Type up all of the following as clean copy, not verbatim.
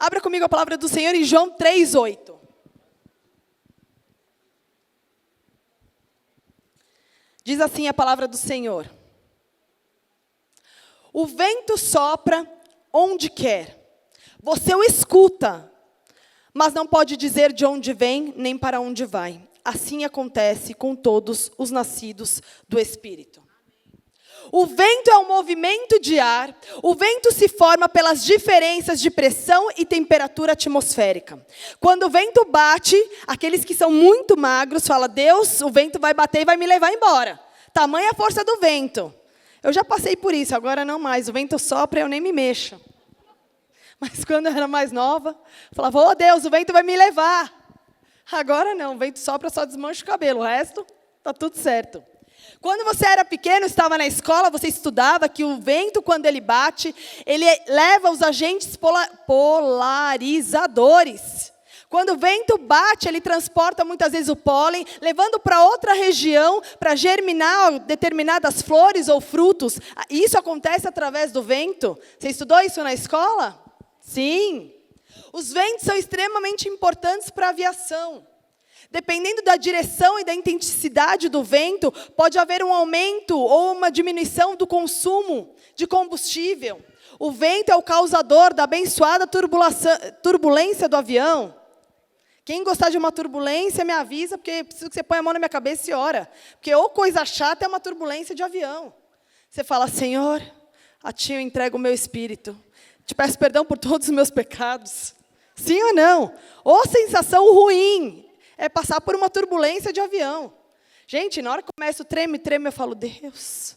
Abra comigo a palavra do Senhor em João 3:8. Diz assim a palavra do Senhor: o vento sopra onde quer, você o escuta, mas não pode dizer de onde vem, nem para onde vai. Assim acontece com todos os nascidos do Espírito. O vento é um movimento de ar. O vento se forma pelas diferenças de pressão e temperatura atmosférica. Quando o vento bate, aqueles que são muito magros falam: Deus, o vento vai bater e vai me levar embora. Tamanha a força do vento. Eu já passei por isso, agora não mais. O vento sopra e eu nem me mexo. Mas quando eu era mais nova, eu falava: oh Deus, o vento vai me levar. Agora não, o vento sopra, só desmancha o cabelo. O resto, está tudo certo. Quando você era pequeno, estava na escola, você estudava que o vento, quando ele bate, ele leva os agentes polarizadores. Quando o vento bate, ele transporta muitas vezes o pólen, levando para outra região, para germinar determinadas flores ou frutos. Isso acontece através do vento. Você estudou isso na escola? Sim. Os ventos são extremamente importantes para a aviação. Dependendo da direção e da intensidade do vento, pode haver um aumento ou uma diminuição do consumo de combustível. O vento é o causador da abençoada turbulência do avião. Quem gostar de uma turbulência, me avisa, porque preciso que você ponha a mão na minha cabeça e ora. Porque ou coisa chata é uma turbulência de avião. Você fala: Senhor, a Ti eu entrego o meu espírito. Te peço perdão por todos os meus pecados. Sim ou não? Ou sensação ruim é passar por uma turbulência de avião. Gente, na hora que começa o treme, eu falo: Deus.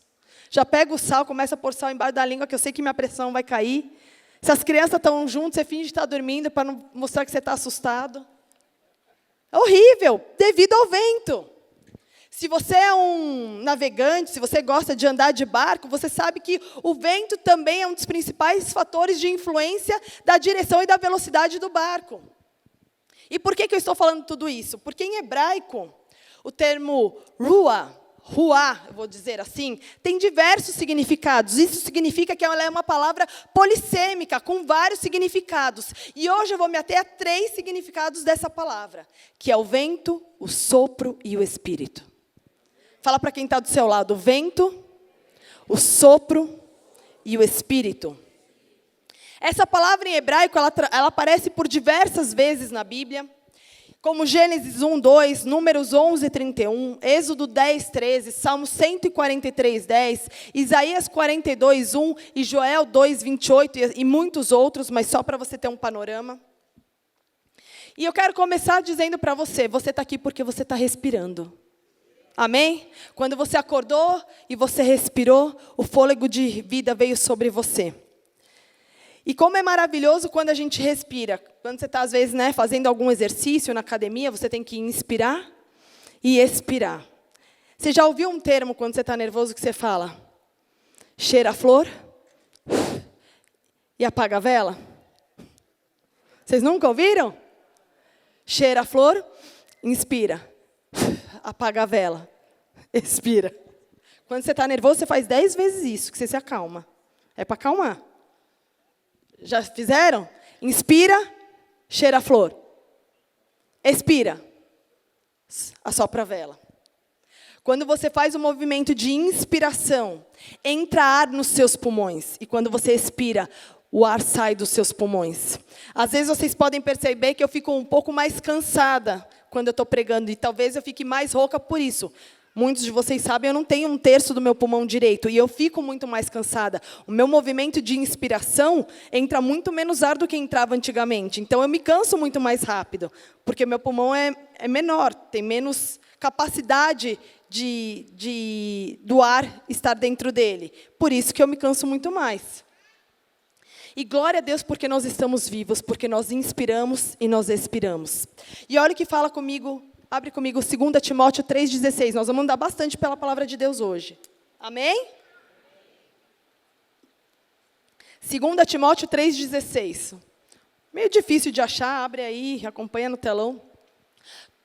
Já pego o sal, começa a pôr sal embaixo da língua, que eu sei que minha pressão vai cair. Se as crianças estão juntas, você finge estar dormindo para não mostrar que você está assustado. É horrível, devido ao vento. Se você é um navegante, se você gosta de andar de barco, você sabe que o vento também é um dos principais fatores de influência da direção e da velocidade do barco. E por que eu estou falando tudo isso? Porque em hebraico, o termo ruá, eu vou dizer assim, tem diversos significados. Isso significa que ela é uma palavra polissêmica, com vários significados. E hoje eu vou me ater a 3 significados dessa palavra, que é o vento, o sopro e o espírito. Fala para quem está do seu lado: o vento, o sopro e o espírito. Essa palavra em hebraico, ela aparece por diversas vezes na Bíblia, como Gênesis 1:2, Números 11:31, Êxodo 10:13, Salmo 143:10, Isaías 42:1 e Joel 2:28 e muitos outros, mas só para você ter um panorama. E eu quero começar dizendo para você: você está aqui porque você está respirando. Amém? Quando você acordou e você respirou, o fôlego de vida veio sobre você. E como é maravilhoso quando a gente respira. Quando você está, às vezes, fazendo algum exercício na academia, você tem que inspirar e expirar. Você já ouviu um termo, quando você está nervoso, que você fala: cheira a flor e apaga a vela? Vocês nunca ouviram? Cheira a flor, inspira, apaga a vela, expira. Quando você está nervoso, você faz 10 vezes isso, que você se acalma. É para acalmar. Já fizeram? Inspira, cheira a flor. Expira, assopra a vela. Quando você faz o movimento de inspiração, entra ar nos seus pulmões. E quando você expira, o ar sai dos seus pulmões. Às vezes vocês podem perceber que eu fico um pouco mais cansada quando eu estou pregando. E talvez eu fique mais rouca por isso. Muitos de vocês sabem, eu não tenho 1/3 do meu pulmão direito. E eu fico muito mais cansada. O meu movimento de inspiração entra muito menos ar do que entrava antigamente. Então eu me canso muito mais rápido. Porque meu pulmão é menor, tem menos capacidade do ar estar dentro dele. Por isso que eu me canso muito mais. E glória a Deus porque nós estamos vivos, porque nós inspiramos e nós expiramos. E olha o que fala comigo, abre comigo 2 Timóteo 3,16. Nós vamos andar bastante pela palavra de Deus hoje. Amém? 2 Timóteo 3,16. Meio difícil de achar, abre aí, acompanha no telão.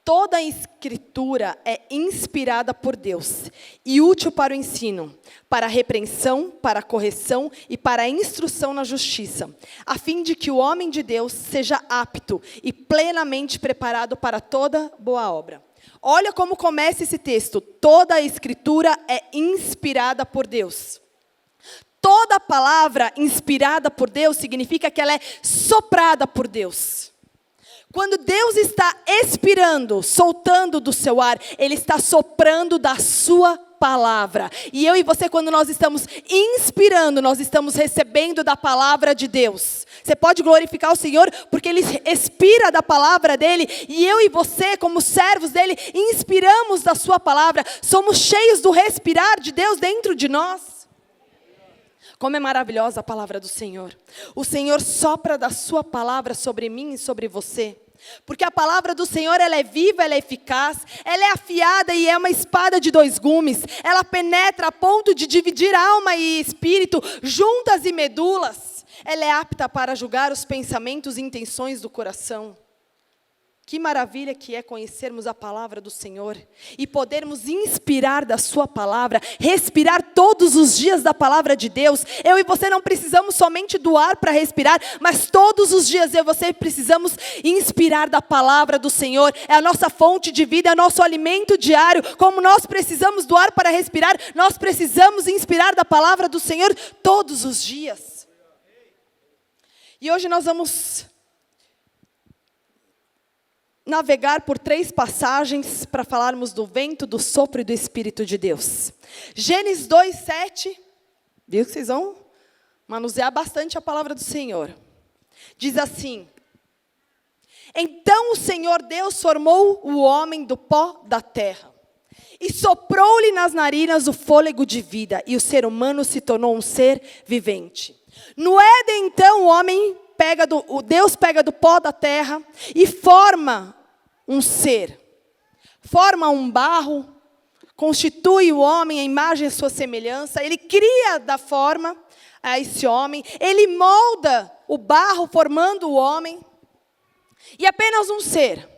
Toda a Escritura é inspirada por Deus e útil para o ensino, para a repreensão, para a correção e para a instrução na justiça, a fim de que o homem de Deus seja apto e plenamente preparado para toda boa obra. Olha como começa esse texto. Toda a Escritura é inspirada por Deus. Toda palavra inspirada por Deus significa que ela é soprada por Deus. Quando Deus está expirando, soltando do seu ar, Ele está soprando da sua palavra. E eu e você, quando nós estamos inspirando, nós estamos recebendo da palavra de Deus. Você pode glorificar o Senhor, porque Ele expira da palavra dEle, e eu e você, como servos dEle, inspiramos da sua palavra, somos cheios do respirar de Deus dentro de nós. Como é maravilhosa a palavra do Senhor. O Senhor sopra da sua palavra sobre mim e sobre você. Porque a palavra do Senhor, ela é viva, ela é eficaz, ela é afiada e é uma espada de 2 gumes. Ela penetra a ponto de dividir alma e espírito, juntas e medulas. Ela é apta para julgar os pensamentos e intenções do coração. Que maravilha que é conhecermos a palavra do Senhor e podermos inspirar da sua palavra, respirar todos os dias da palavra de Deus. Eu e você não precisamos somente do ar para respirar, mas todos os dias eu e você precisamos inspirar da palavra do Senhor. É a nossa fonte de vida, é o nosso alimento diário. Como nós precisamos do ar para respirar, nós precisamos inspirar da palavra do Senhor todos os dias. E hoje nós vamos navegar por 3 passagens para falarmos do vento, do sopro e do Espírito de Deus. Gênesis 2:7, viu que vocês vão manusear bastante a palavra do Senhor. Diz assim: então o Senhor Deus formou o homem do pó da terra, e soprou-lhe nas narinas o fôlego de vida, e o ser humano se tornou um ser vivente. No Éden, então, Deus pega do pó da terra e forma um ser. Forma um barro, constitui o homem à imagem e sua semelhança. Ele cria da forma a esse homem. Ele molda o barro, formando o homem. E apenas um ser.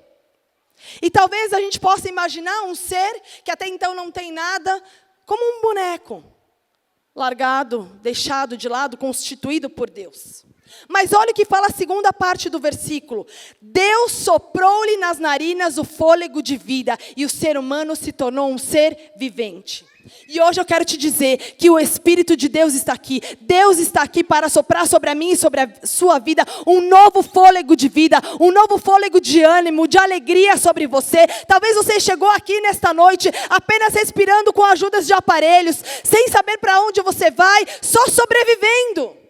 E talvez a gente possa imaginar um ser que até então não tem nada, como um boneco. Largado, deixado de lado, constituído por Deus. Mas olha o que fala a segunda parte do versículo. Deus soprou-lhe nas narinas o fôlego de vida, e o ser humano se tornou um ser vivente. E hoje eu quero te dizer que o Espírito de Deus está aqui. Deus está aqui para soprar sobre a minha e sobre a sua vida um novo fôlego de vida, um novo fôlego de ânimo, de alegria sobre você. Talvez você chegou aqui nesta noite apenas respirando com ajudas de aparelhos, sem saber para onde você vai, só sobrevivendo.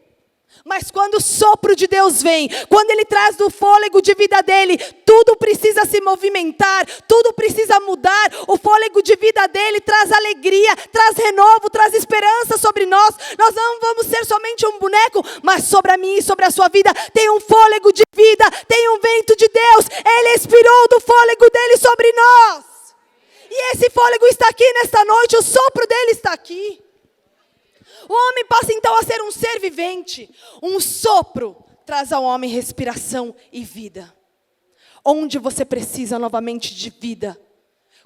Mas quando o sopro de Deus vem, quando Ele traz do fôlego de vida dEle, tudo precisa se movimentar, tudo precisa mudar. O fôlego de vida dEle traz alegria, traz renovo, traz esperança sobre nós. Nós não vamos ser somente um boneco, mas sobre a minha e sobre a sua vida tem um fôlego de vida, tem um vento de Deus. Ele expirou do fôlego dEle sobre nós. E esse fôlego está aqui nesta noite, o sopro dEle está aqui. O homem passa então a ser um ser vivente. Um sopro traz ao homem respiração e vida. Onde você precisa novamente de vida?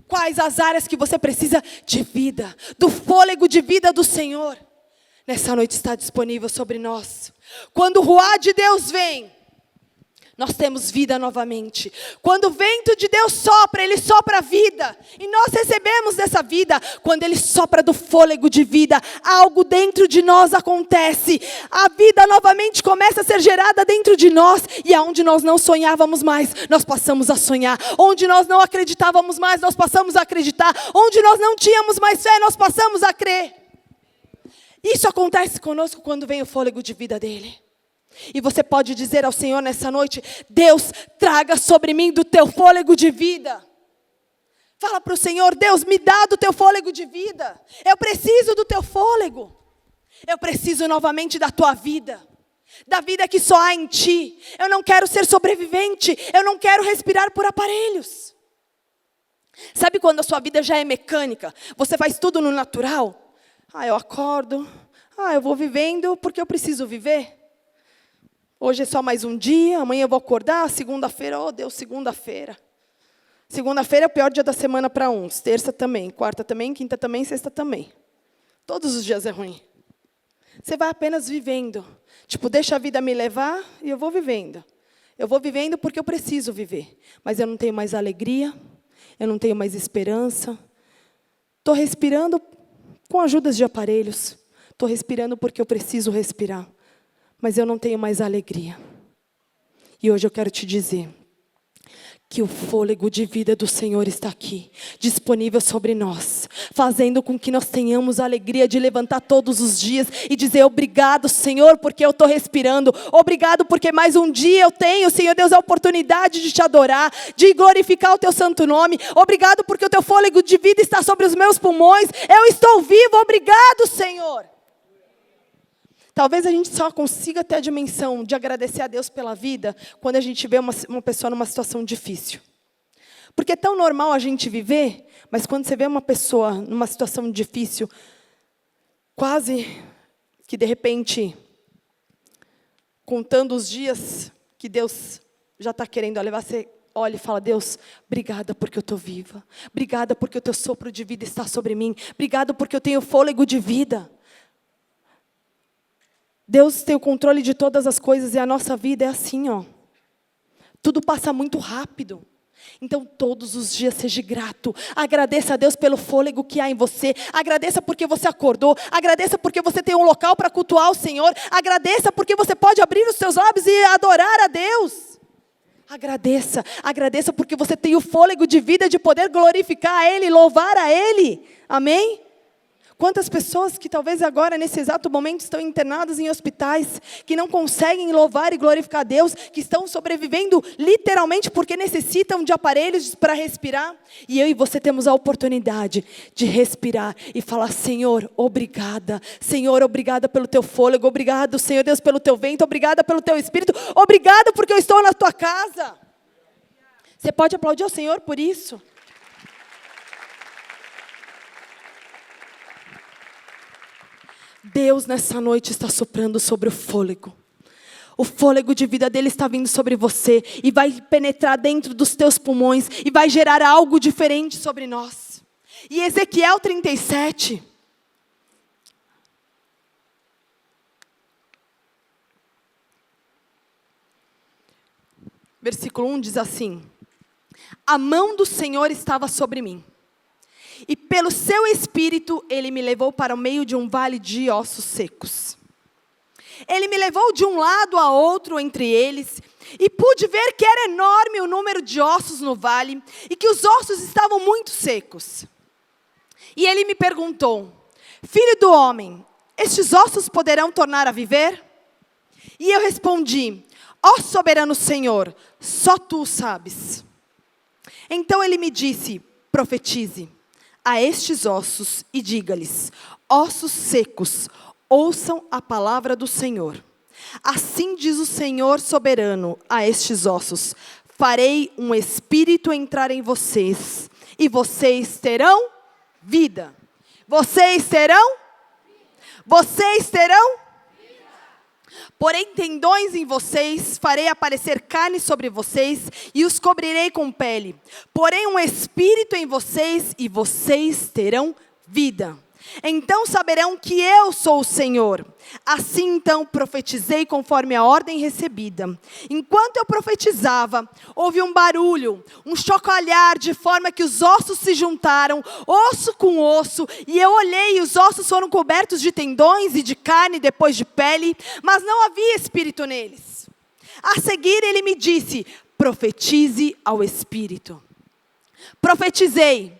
Quais as áreas que você precisa de vida? Do fôlego de vida do Senhor. Nessa noite está disponível sobre nós. Quando o ruá de Deus vem, nós temos vida novamente. Quando o vento de Deus sopra, Ele sopra a vida. E nós recebemos dessa vida. Quando Ele sopra do fôlego de vida, algo dentro de nós acontece. A vida novamente começa a ser gerada dentro de nós. E aonde nós não sonhávamos mais, nós passamos a sonhar. Onde nós não acreditávamos mais, nós passamos a acreditar. Onde nós não tínhamos mais fé, nós passamos a crer. Isso acontece conosco quando vem o fôlego de vida dEle. E você pode dizer ao Senhor nessa noite: Deus, traga sobre mim do teu fôlego de vida. Fala para o Senhor: Deus, me dá do teu fôlego de vida. Eu preciso do teu fôlego. Eu preciso novamente da tua vida. Da vida que só há em ti. Eu não quero ser sobrevivente. Eu não quero respirar por aparelhos. Sabe quando a sua vida já é mecânica? Você faz tudo no natural? Eu acordo. Eu vou vivendo porque eu preciso viver. Hoje é só mais um dia, amanhã eu vou acordar, segunda-feira, oh Deus, segunda-feira. Segunda-feira é o pior dia da semana para uns. Terça também, quarta também, quinta também, sexta também. Todos os dias é ruim. Você vai apenas vivendo. Tipo, deixa a vida me levar e eu vou vivendo. Eu vou vivendo porque eu preciso viver. Mas eu não tenho mais alegria, eu não tenho mais esperança. Estou respirando com ajudas de aparelhos. Estou respirando porque eu preciso respirar. Mas eu não tenho mais alegria. E hoje eu quero te dizer que o fôlego de vida do Senhor está aqui, disponível sobre nós, fazendo com que nós tenhamos a alegria de levantar todos os dias e dizer obrigado, Senhor, porque eu estou respirando, obrigado porque mais um dia eu tenho, Senhor Deus, a oportunidade de te adorar, de glorificar o teu santo nome, obrigado porque o teu fôlego de vida está sobre os meus pulmões, eu estou vivo, obrigado, Senhor. Talvez a gente só consiga ter a dimensão de agradecer a Deus pela vida quando a gente vê uma pessoa numa situação difícil. Porque é tão normal a gente viver, mas quando você vê uma pessoa numa situação difícil, quase que de repente, contando os dias que Deus já está querendo levar, você olha e fala, Deus, obrigada porque eu estou viva. Obrigada porque o teu sopro de vida está sobre mim. Obrigado porque eu tenho fôlego de vida. Deus tem o controle de todas as coisas e a nossa vida é assim, ó. Tudo passa muito rápido. Então, todos os dias seja grato. Agradeça a Deus pelo fôlego que há em você. Agradeça porque você acordou. Agradeça porque você tem um local para cultuar o Senhor. Agradeça porque você pode abrir os seus lábios e adorar a Deus. Agradeça. Agradeça porque você tem o fôlego de vida de poder glorificar a Ele, louvar a Ele. Amém? Quantas pessoas que talvez agora, nesse exato momento, estão internadas em hospitais, que não conseguem louvar e glorificar a Deus, que estão sobrevivendo literalmente porque necessitam de aparelhos para respirar. E eu e você temos a oportunidade de respirar e falar, Senhor, obrigada. Senhor, obrigada pelo teu fôlego. Obrigado, Senhor Deus, pelo teu vento. Obrigada pelo teu Espírito. Obrigado porque eu estou na tua casa. Você pode aplaudir ao Senhor por isso? Deus nessa noite está soprando sobre o fôlego. O fôlego de vida dele está vindo sobre você e vai penetrar dentro dos teus pulmões e vai gerar algo diferente sobre nós. E Ezequiel 37. Versículo 1 diz assim: a mão do Senhor estava sobre mim. E pelo seu Espírito, Ele me levou para o meio de um vale de ossos secos. Ele me levou de um lado a outro entre eles, e pude ver que era enorme o número de ossos no vale, e que os ossos estavam muito secos. E Ele me perguntou, filho do homem, estes ossos poderão tornar a viver? E eu respondi, ó soberano Senhor, só tu sabes. Então Ele me disse, profetize a estes ossos e diga-lhes, ossos secos, ouçam a palavra do Senhor. Assim diz o Senhor soberano a estes ossos, farei um espírito entrar em vocês, e vocês terão vida. Vocês terão? Vocês terão? Porém tendões em vocês, farei aparecer carne sobre vocês, e os cobrirei com pele. Porém um espírito em vocês, e vocês terão vida. Então saberão que eu sou o Senhor. Assim então profetizei conforme a ordem recebida. Enquanto eu profetizava, houve um barulho, um chocalhar, de forma que os ossos se juntaram, osso com osso, e eu olhei e os ossos foram cobertos de tendões e de carne, depois de pele, mas não havia espírito neles. A seguir ele me disse, profetize ao Espírito. Profetizei.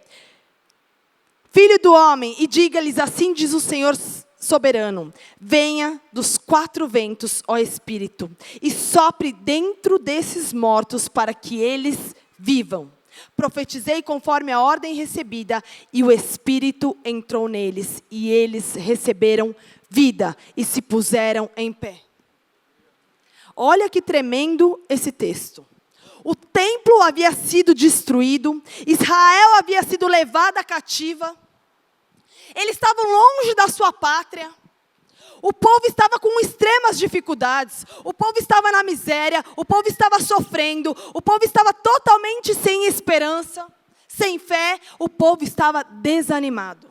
Filho do homem, e diga-lhes, assim diz o Senhor soberano, venha dos 4 ventos, ó Espírito, e sopre dentro desses mortos para que eles vivam. Profetizei conforme a ordem recebida, e o Espírito entrou neles, e eles receberam vida, e se puseram em pé. Olha que tremendo esse texto. O templo havia sido destruído, Israel havia sido levada cativa, eles estavam longe da sua pátria, O povo estava com extremas dificuldades, o povo estava na miséria, o povo estava sofrendo, o povo estava totalmente sem esperança, sem fé, o povo estava desanimado.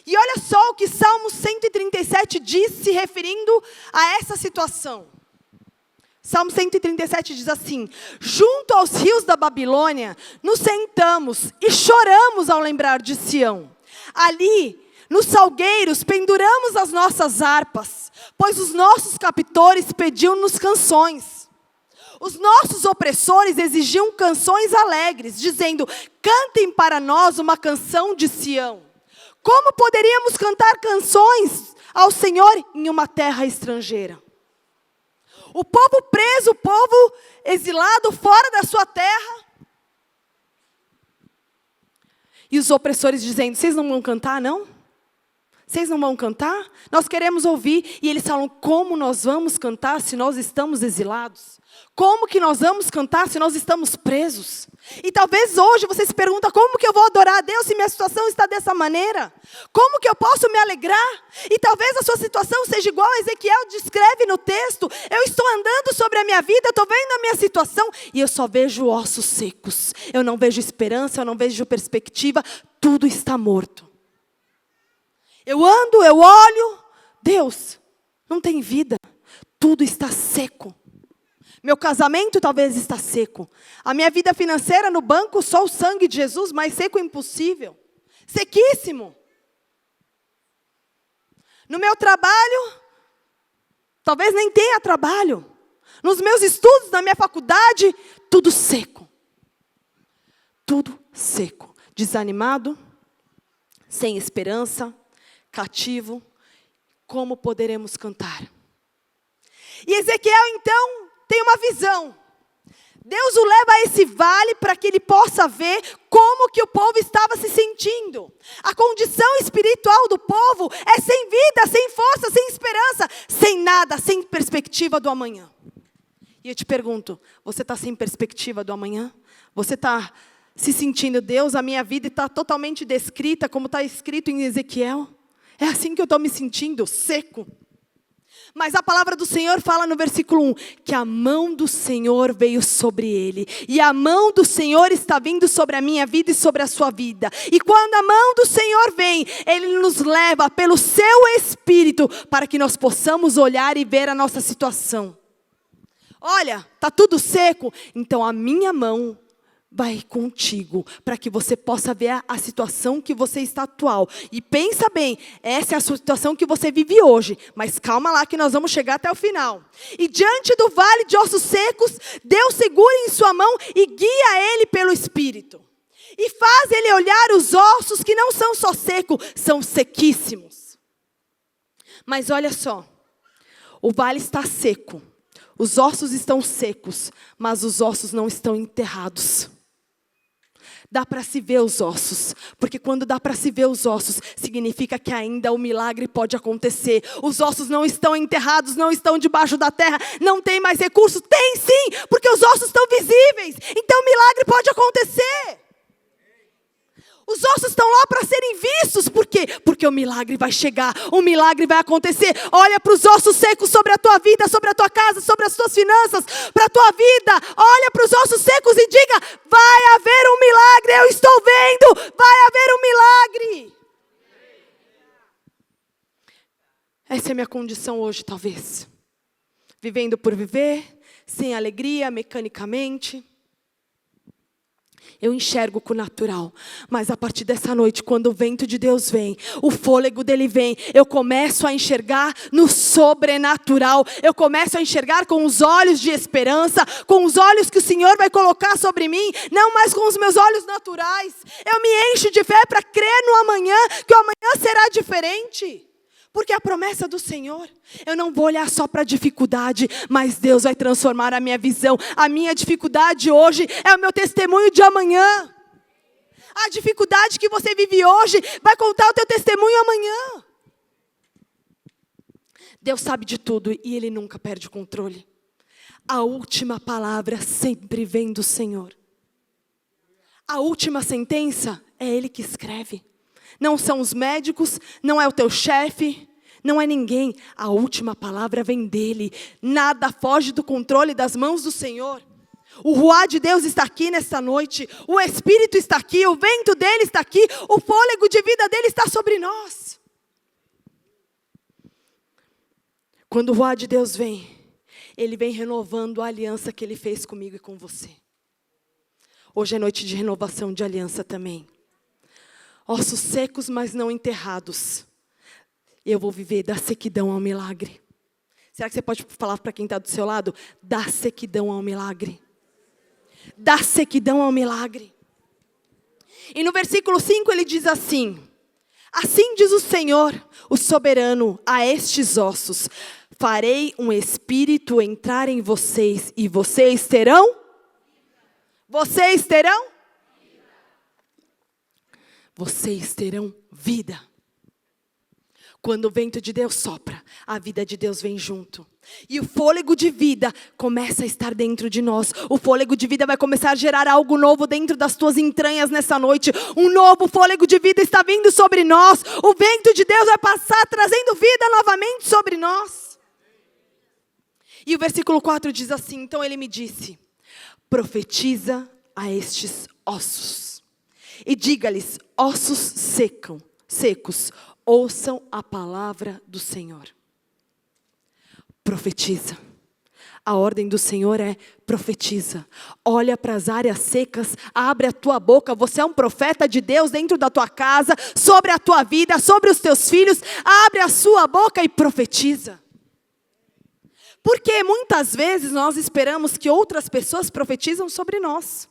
E olha só o que Salmo 137 diz se referindo a essa situação. Salmo 137 diz assim: junto aos rios da Babilônia, nos sentamos e choramos ao lembrar de Sião. Ali, nos salgueiros, penduramos as nossas harpas, pois os nossos captores pediam-nos canções. Os nossos opressores exigiam canções alegres, dizendo: cantem para nós uma canção de Sião. Como poderíamos cantar canções ao Senhor em uma terra estrangeira? O povo preso, o povo exilado fora da sua terra. E os opressores dizendo: vocês não vão cantar, não? Vocês não vão cantar? Nós queremos ouvir. E eles falam: como nós vamos cantar se nós estamos exilados? Como que nós vamos cantar se nós estamos presos? E talvez hoje você se pergunta: como que eu vou adorar a Deus se minha situação está dessa maneira? Como que eu posso me alegrar? E talvez a sua situação seja igual a Ezequiel descreve no texto: eu estou andando sobre a minha vida, eu estou vendo a minha situação e eu só vejo ossos secos. Eu não vejo esperança, eu não vejo perspectiva, tudo está morto. Eu ando, eu olho, Deus, não tem vida, tudo está seco. Meu casamento talvez está seco. A minha vida financeira no banco, só o sangue de Jesus, mais seco impossível. Sequíssimo. No meu trabalho, talvez nem tenha trabalho. Nos meus estudos, na minha faculdade, tudo seco. Tudo seco. Desanimado, sem esperança, cativo. Como poderemos cantar? E Ezequiel, então, tem uma visão. Deus o leva a esse vale para que ele possa ver como que o povo estava se sentindo. A condição espiritual do povo é sem vida, sem força, sem esperança, sem nada, sem perspectiva do amanhã. E eu te pergunto, você está sem perspectiva do amanhã? Você está se sentindo: Deus, a minha vida está totalmente descrita como está escrito em Ezequiel? É assim que eu estou me sentindo, seco. Mas a palavra do Senhor fala no versículo 1, que a mão do Senhor veio sobre ele. E a mão do Senhor está vindo sobre a minha vida e sobre a sua vida. E quando a mão do Senhor vem, Ele nos leva pelo seu Espírito, para que nós possamos olhar e ver a nossa situação. Olha, está tudo seco, então a minha mão vai contigo, para que você possa ver a situação que você está atual. E pensa bem, essa é a situação que você vive hoje. Mas calma lá que nós vamos chegar até o final. E diante do vale de ossos secos, Deus segura em sua mão e guia ele pelo Espírito. E faz ele olhar os ossos que não são só secos, são sequíssimos. Mas olha só, o vale está seco. Os ossos estão secos, mas os ossos não estão enterrados. Dá para se ver os ossos, porque quando dá para se ver os ossos, significa que ainda o milagre pode acontecer. Os ossos não estão enterrados, não estão debaixo da terra, não tem mais recursos. Tem sim, porque os ossos estão visíveis, então o milagre pode acontecer. Os ossos estão lá para serem vistos, por quê? Porque o milagre vai chegar, o milagre vai acontecer. Olha para os ossos secos sobre a tua vida, sobre a tua casa, sobre as tuas finanças, para a tua vida. Olha para os ossos secos e diga: vai haver um milagre, eu estou vendo, vai haver um milagre. Essa é a minha condição hoje, talvez. Vivendo por viver, sem alegria, mecanicamente. Eu enxergo com o natural, mas a partir dessa noite, quando o vento de Deus vem, o fôlego dele vem, eu começo a enxergar no sobrenatural. Eu começo a enxergar com os olhos de esperança, com os olhos que o Senhor vai colocar sobre mim, não mais com os meus olhos naturais. Eu me encho de fé para crer no amanhã, que o amanhã será diferente. Porque a promessa do Senhor, eu não vou olhar só para a dificuldade, mas Deus vai transformar a minha visão. A minha dificuldade hoje é o meu testemunho de amanhã. A dificuldade que você vive hoje vai contar o teu testemunho amanhã. Deus sabe de tudo e Ele nunca perde o controle. A última palavra sempre vem do Senhor. A última sentença é Ele que escreve. Não são os médicos, não é o teu chefe, Não é ninguém, a última palavra vem dele. Nada foge do controle das mãos do Senhor. O ruá de Deus está aqui nesta noite. O Espírito está aqui, o vento dele está aqui. O fôlego de vida dele está sobre nós. Quando o ruá de Deus vem, ele vem renovando a aliança que ele fez comigo e com você. Hoje é noite de renovação de aliança também. Ossos secos, mas não enterrados. Eu vou viver da sequidão ao milagre. Será que você pode falar para quem está do seu lado? Da sequidão ao milagre. Da sequidão ao milagre. E no versículo 5 ele diz assim: assim diz o Senhor, o soberano, a estes ossos: farei um espírito entrar em vocês e vocês terão? Vocês terão? Vocês terão vida. Quando o vento de Deus sopra, a vida de Deus vem junto. E o fôlego de vida começa a estar dentro de nós. O fôlego de vida vai começar a gerar algo novo dentro das tuas entranhas nessa noite. Um novo fôlego de vida está vindo sobre nós. O vento de Deus vai passar trazendo vida novamente sobre nós. E o versículo 4 diz assim: então ele me disse: profetiza a estes ossos. E diga-lhes: ossos secos, ouçam a palavra do Senhor. Profetiza. A ordem do Senhor é: profetiza. Olha para as áreas secas, abre a tua boca. Você é um profeta de Deus dentro da tua casa, sobre a tua vida, sobre os teus filhos. Abre a sua boca e profetiza. Porque muitas vezes nós esperamos que outras pessoas profetizam sobre nós.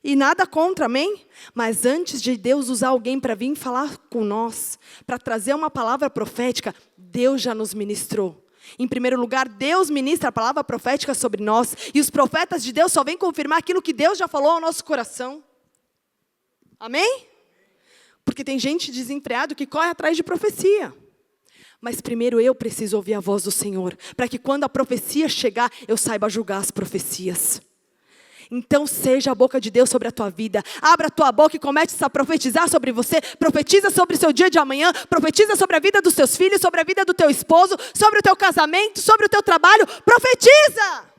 E nada contra, amém? Mas antes de Deus usar alguém para vir falar com nós, para trazer uma palavra profética, Deus já nos ministrou. Em primeiro lugar, Deus ministra a palavra profética sobre nós. E os profetas de Deus só vêm confirmar aquilo que Deus já falou ao nosso coração. Amém? Porque tem gente desempregada que corre atrás de profecia. Mas primeiro eu preciso ouvir a voz do Senhor, para que quando a profecia chegar, eu saiba julgar as profecias. Então seja a boca de Deus sobre a tua vida. Abra a tua boca e comece a profetizar sobre você. Profetiza sobre o seu dia de amanhã. Profetiza sobre a vida dos teus filhos, sobre a vida do teu esposo, sobre o teu casamento, sobre o teu trabalho. Profetiza!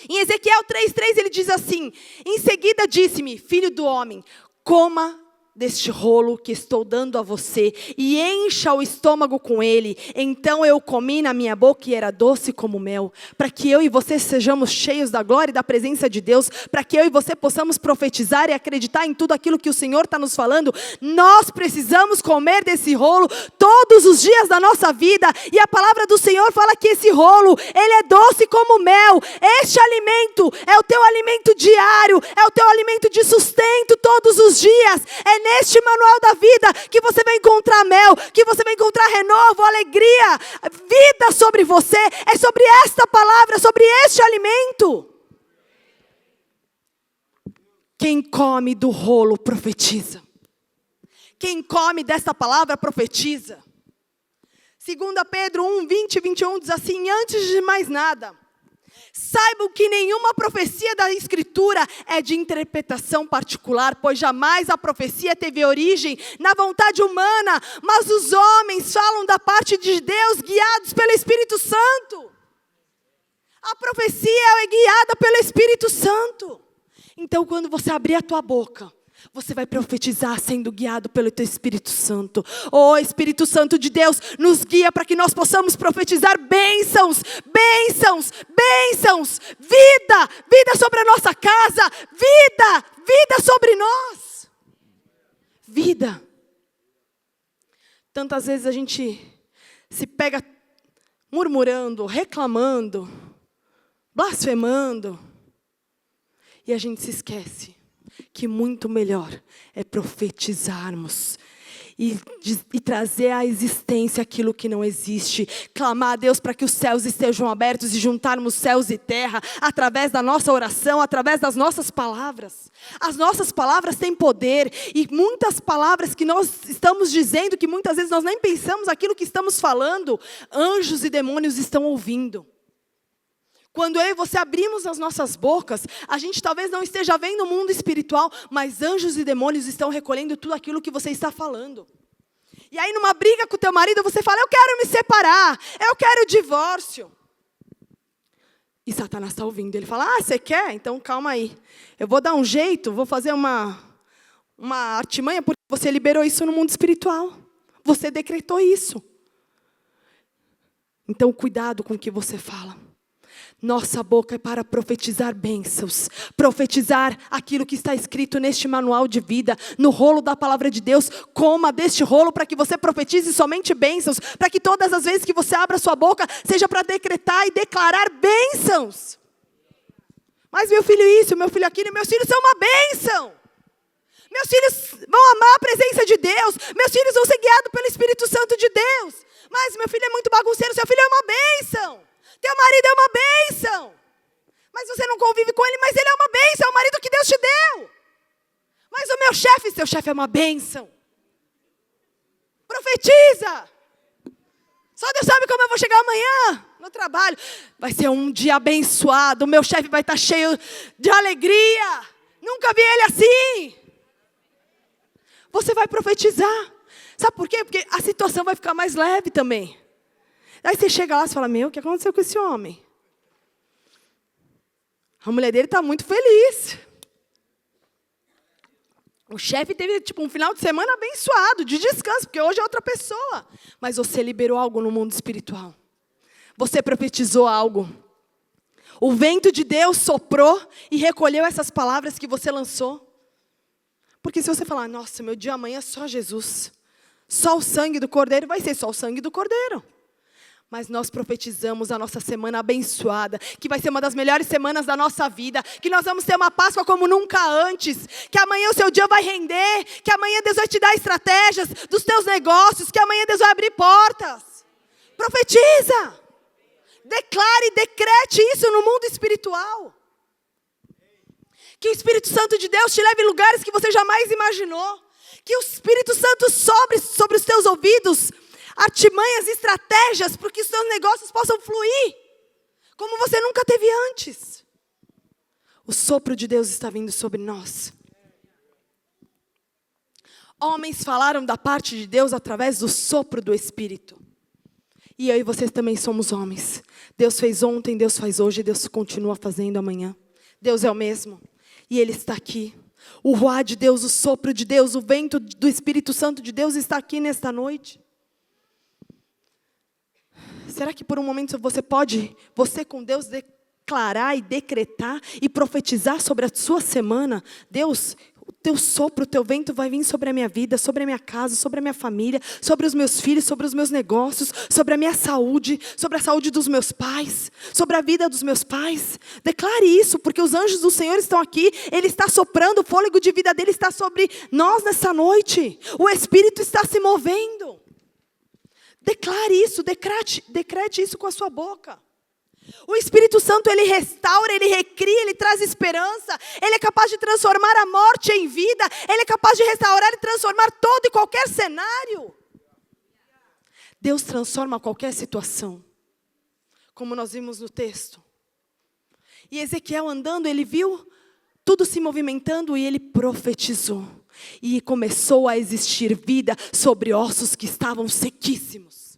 Em Ezequiel 3:3 ele diz assim: em seguida disse-me, filho do homem, coma deste rolo que estou dando a você, e encha o estômago com ele. Então eu comi na minha boca e era doce como mel, para que eu e você sejamos cheios da glória e da presença de Deus, para que eu e você possamos profetizar e acreditar em tudo aquilo que o Senhor está nos falando. Nós precisamos comer desse rolo todos os dias da nossa vida, e a palavra do Senhor fala que esse rolo, ele é doce como mel. Este alimento é o teu alimento diário, é o teu alimento de sustento todos os dias. É neste manual da vida que você vai encontrar mel, que você vai encontrar renovo, alegria, vida sobre você. É sobre esta palavra, sobre este alimento. Quem come do rolo profetiza. Quem come desta palavra profetiza. 2 Pedro 1:20-21 diz assim: antes de mais nada, saibam que nenhuma profecia da Escritura é de interpretação particular, pois jamais a profecia teve origem na vontade humana, mas os homens falam da parte de Deus, guiados pelo Espírito Santo. A profecia é guiada pelo Espírito Santo. Então, quando você abrir a tua boca, você vai profetizar sendo guiado pelo teu Espírito Santo. Oh, Espírito Santo de Deus, nos guia para que nós possamos profetizar bênçãos, bênçãos, bênçãos. Vida, vida sobre a nossa casa. Vida, vida sobre nós. Vida. Tantas vezes a gente se pega murmurando, reclamando, blasfemando. E a gente se esquece que muito melhor é profetizarmos e trazer à existência aquilo que não existe. Clamar a Deus para que os céus estejam abertos e juntarmos céus e terra através da nossa oração, através das nossas palavras. As nossas palavras têm poder, e muitas palavras que nós estamos dizendo, que muitas vezes nós nem pensamos aquilo que estamos falando, anjos e demônios estão ouvindo. Quando eu e você abrimos as nossas bocas, a gente talvez não esteja vendo o mundo espiritual, mas anjos e demônios estão recolhendo tudo aquilo que você está falando. E aí numa briga com o teu marido, você fala, eu quero me separar, eu quero o divórcio. E Satanás está ouvindo, ele fala, você quer? Então calma aí. Eu vou dar um jeito, vou fazer uma artimanha, porque você liberou isso no mundo espiritual. Você decretou isso. Então cuidado com o que você fala. Nossa boca é para profetizar bênçãos, profetizar aquilo que está escrito neste manual de vida, no rolo da palavra de Deus. Coma deste rolo para que você profetize somente bênçãos, para que todas as vezes que você abra sua boca, seja para decretar e declarar bênçãos. Mas meu filho isso, meu filho aquilo, meus filhos são uma bênção. Meus filhos vão amar a presença de Deus, meus filhos vão ser guiados pelo Espírito Santo de Deus. Mas meu filho é muito bagunceiro, seu filho é uma bênção. Teu marido é uma bênção. Mas você não convive com ele, mas ele é uma bênção, é o marido que Deus te deu. Mas o meu chefe, seu chefe é uma bênção. Profetiza. Só Deus sabe como eu vou chegar amanhã no trabalho. Vai ser um dia abençoado, o meu chefe vai estar cheio de alegria. Nunca vi ele assim. Você vai profetizar. Sabe por quê? Porque a situação vai ficar mais leve também. Aí você chega lá e fala, o que aconteceu com esse homem? A mulher dele está muito feliz. O chefe teve um final de semana abençoado, de descanso, porque hoje é outra pessoa. Mas você liberou algo no mundo espiritual. Você profetizou algo. O vento de Deus soprou e recolheu essas palavras que você lançou. Porque se você falar, nossa, meu dia amanhã é só Jesus. Só o sangue do Cordeiro, vai ser só o sangue do Cordeiro. Mas nós profetizamos a nossa semana abençoada, que vai ser uma das melhores semanas da nossa vida, que nós vamos ter uma Páscoa como nunca antes, que amanhã o seu dia vai render, que amanhã Deus vai te dar estratégias dos teus negócios, que amanhã Deus vai abrir portas. Profetiza! Declare e decrete isso no mundo espiritual. Que o Espírito Santo de Deus te leve em lugares que você jamais imaginou. Que o Espírito Santo sobre os teus ouvidos artimanhas, estratégias, para que os seus negócios possam fluir, como você nunca teve antes. O sopro de Deus está vindo sobre nós. Homens falaram da parte de Deus através do sopro do Espírito. E eu e vocês também somos homens. Deus fez ontem, Deus faz hoje, Deus continua fazendo amanhã. Deus é o mesmo. E Ele está aqui. O ruá de Deus, o sopro de Deus, o vento do Espírito Santo de Deus está aqui nesta noite. Será que por um momento você com Deus, declarar e decretar e profetizar sobre a sua semana? Deus, o teu sopro, o teu vento vai vir sobre a minha vida, sobre a minha casa, sobre a minha família, sobre os meus filhos, sobre os meus negócios, sobre a minha saúde, sobre a saúde dos meus pais, sobre a vida dos meus pais. Declare isso, porque os anjos do Senhor estão aqui, Ele está soprando, o fôlego de vida dEle está sobre nós nessa noite. O Espírito está se movendo. Declare isso, decrete isso com a sua boca. O Espírito Santo, Ele restaura, Ele recria, Ele traz esperança. Ele é capaz de transformar a morte em vida. Ele é capaz de restaurar e transformar todo e qualquer cenário. Deus transforma qualquer situação. Como nós vimos no texto. E Ezequiel andando, ele viu tudo se movimentando e ele profetizou. E começou a existir vida sobre ossos que estavam sequíssimos.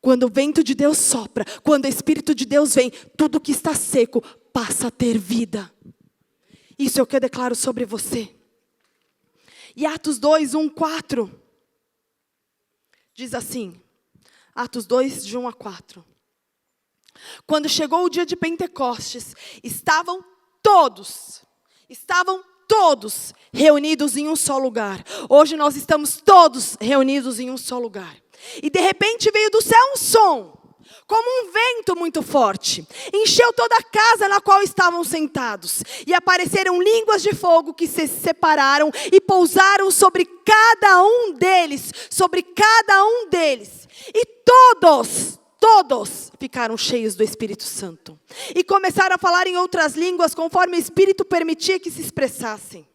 Quando o vento de Deus sopra, quando o Espírito de Deus vem, tudo que está seco passa a ter vida. Isso é o que eu declaro sobre você. E Atos 2, 1, 4. Diz assim, Atos 2, de 1 a 4. Quando chegou o dia de Pentecostes, estavam todos reunidos em um só lugar. Hoje nós estamos todos reunidos em um só lugar. E de repente veio do céu um som, como um vento muito forte. Encheu toda a casa na qual estavam sentados. E apareceram línguas de fogo que se separaram e pousaram sobre cada um deles. E todos ficaram cheios do Espírito Santo. E começaram a falar em outras línguas, conforme o Espírito permitia que se expressassem.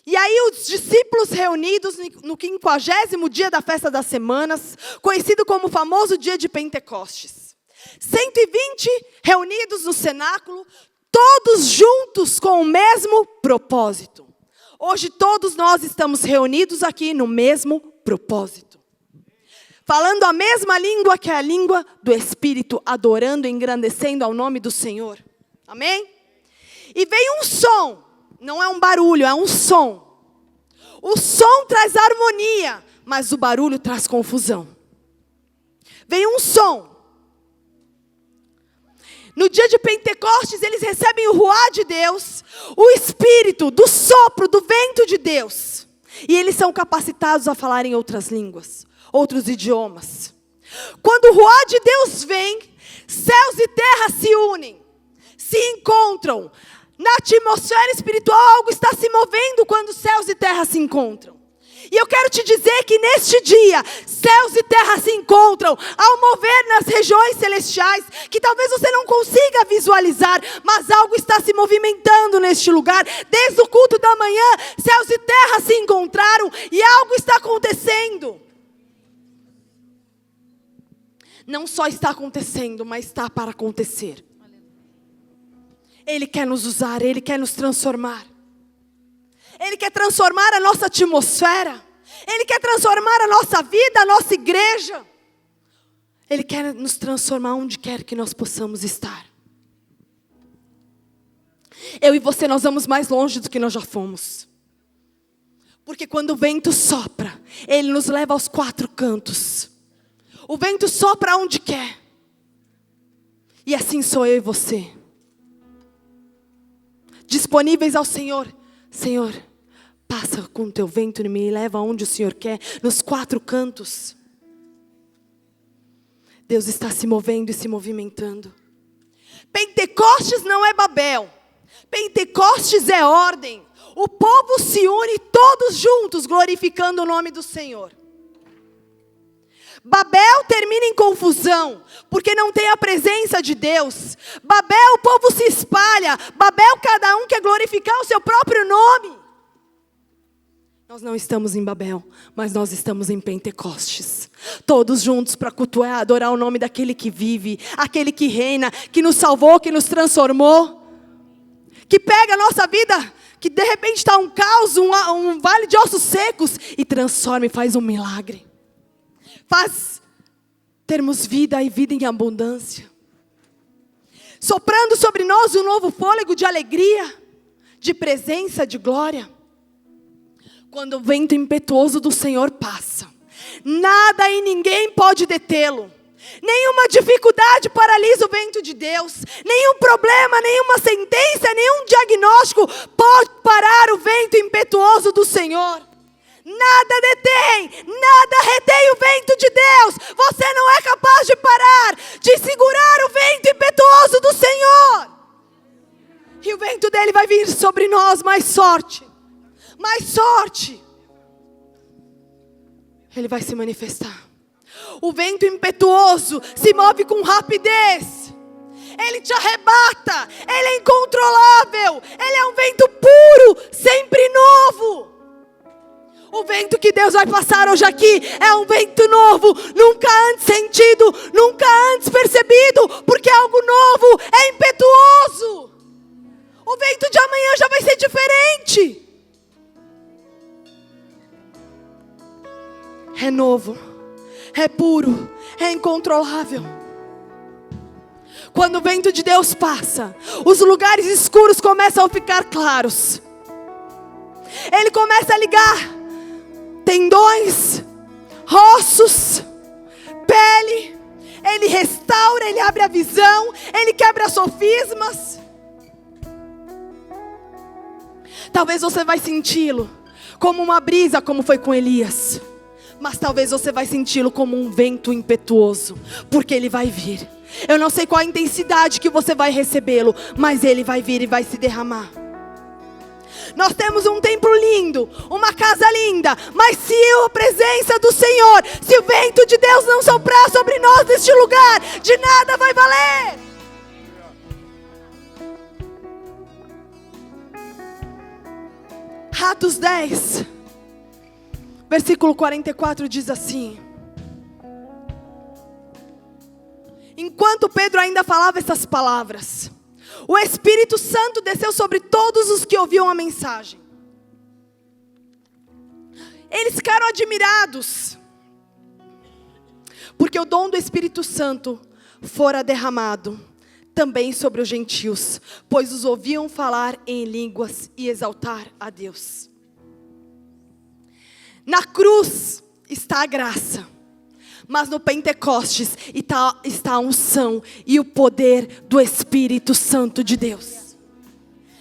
E aí os discípulos reunidos no 50º dia da festa das semanas, conhecido como o famoso dia de Pentecostes. 120 reunidos no cenáculo, todos juntos com o mesmo propósito. Hoje todos nós estamos reunidos aqui no mesmo propósito. Falando a mesma língua que é a língua do Espírito, adorando e engrandecendo ao nome do Senhor. Amém? E veio um som, não é um barulho, é um som. O som traz harmonia, mas o barulho traz confusão. Veio um som. No dia de Pentecostes, eles recebem o ruá de Deus, o Espírito, do sopro, do vento de Deus. E eles são capacitados a falar em outras línguas, outros idiomas. Quando o ruá de Deus vem, céus e terra se unem, se encontram. Na atmosfera espiritual, algo está se movendo quando céus e terra se encontram. E eu quero te dizer que neste dia, céus e terra se encontram ao mover nas regiões celestiais, que talvez você não consiga visualizar, mas algo está se movimentando neste lugar. Desde o culto da manhã, céus e terra se encontraram e algo está acontecendo. Não só está acontecendo, mas está para acontecer. Ele quer nos usar, Ele quer nos transformar. Ele quer transformar a nossa atmosfera. Ele quer transformar a nossa vida, a nossa igreja. Ele quer nos transformar onde quer que nós possamos estar. Eu e você, nós vamos mais longe do que nós já fomos. Porque quando o vento sopra, ele nos leva aos quatro cantos. O vento sopra onde quer. E assim sou eu e você. Disponíveis ao Senhor. Senhor, passa com o teu vento e me leva aonde o Senhor quer, nos quatro cantos. Deus está se movendo e se movimentando. Pentecostes não é Babel. Pentecostes é ordem. O povo se une todos juntos, glorificando o nome do Senhor. Babel termina em confusão, porque não tem a presença de Deus. Babel, o povo se espalha. Babel, cada um quer glorificar o seu próprio nome. Nós não estamos em Babel, mas nós estamos em Pentecostes. Todos juntos para cultuar, adorar o nome daquele que vive, aquele que reina, que nos salvou, que nos transformou. Que pega a nossa vida, que de repente está um caos, um vale de ossos secos, e transforma e faz um milagre. Faz termos vida e vida em abundância. Soprando sobre nós um novo fôlego de alegria, de presença, de glória. Quando o vento impetuoso do Senhor passa, nada e ninguém pode detê-lo. Nenhuma dificuldade paralisa o vento de Deus. Nenhum problema, nenhuma sentença, nenhum diagnóstico pode parar o vento impetuoso do Senhor. Nada detém, nada retém o vento de Deus. Você não é capaz de parar, de segurar o vento impetuoso do Senhor. E o vento dele vai vir sobre nós mais forte. Mais sorte. Ele vai se manifestar. O vento impetuoso se move com rapidez. Ele te arrebata. Ele é incontrolável. Ele é um vento puro, sempre novo. O vento que Deus vai passar hoje aqui é um vento novo, nunca antes sentido, nunca antes percebido, porque algo novo, é impetuoso. O vento de amanhã já vai ser diferente. É novo, é puro, é incontrolável. Quando o vento de Deus passa, os lugares escuros começam a ficar claros. Ele começa a ligar tendões, ossos, pele. Ele restaura, ele abre a visão, ele quebra sofismas. Talvez você vai senti-lo como uma brisa, como foi com Elias. Mas talvez você vai senti-lo como um vento impetuoso, porque ele vai vir. Eu não sei qual a intensidade que você vai recebê-lo, mas ele vai vir e vai se derramar. Nós temos um templo lindo, uma casa linda, mas se a presença do Senhor, se o vento de Deus não soprar sobre nós neste lugar, de nada vai valer. Atos 10, versículo 44 diz assim: enquanto Pedro ainda falava essas palavras, o Espírito Santo desceu sobre todos os que ouviam a mensagem. Eles ficaram admirados, porque o dom do Espírito Santo fora derramado também sobre os gentios, pois os ouviam falar em línguas e exaltar a Deus. Na cruz está a graça, mas no Pentecostes está a unção e o poder do Espírito Santo de Deus.